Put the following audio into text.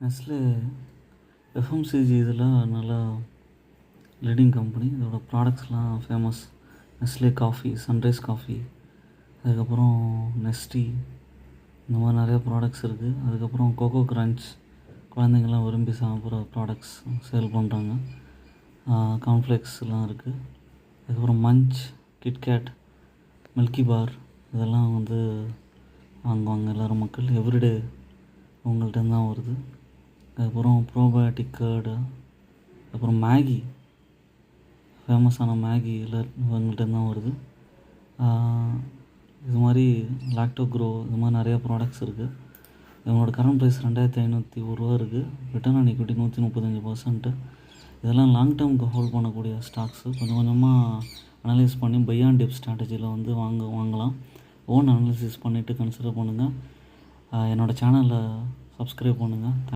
Nestle FMCG இதில் நல்லா leading company. இதோட ப்ராடக்ட்ஸ்லாம் famous. Nestle coffee, Sunrise coffee, அதுக்கப்புறம் நெஸ்டி, இந்த மாதிரி நிறையா ப்ராடக்ட்ஸ் இருக்குது. அதுக்கப்புறம் கோகோ கிரன்ச், குழந்தைங்கள்லாம் விரும்பி சாப்பிட்ற ப்ராடக்ட்ஸ் சேல் பண்ணுறாங்க. கார்ன்ஃப்ளேக்ஸ்லாம் இருக்குது. அதுக்கப்புறம் மஞ்ச், கிட்கேட், மில்கி பார், இதெல்லாம் வந்து வாங்குவாங்க எல்லோரும் மக்கள். எவ்ரிடே அவங்கள்ட்ட தான் வருது. அதுக்கப்புறம் ப்ரோபயோட்டிக் கர்டு, அப்புறம் மேகி, ஃபேமஸான மேகி இவங்கள்ட்ட தான் வருது. இது மாதிரி லாக்டோ க்ரோ, இது மாதிரி நிறையா ப்ராடக்ட்ஸ் இருக்குது. இவங்களோட கரண்ட் ப்ரைஸ் 2501 இருக்குது. Return on equity 135%. இதெல்லாம் லாங் டேர்முக்கு ஹோல்ட் பண்ணக்கூடிய ஸ்டாக்ஸு. கொஞ்சம் கொஞ்சமாக அனலைஸ் பண்ணி பை அண்ட் டிப் ஸ்ட்ராட்டஜியில் வந்து வாங்கலாம். ஓன் அனாலிசிஸ் பண்ணிவிட்டு கன்சிடர் பண்ணுங்கள். என்னோடய சேனலை சப்ஸ்கிரைப் பண்ணுங்கள்.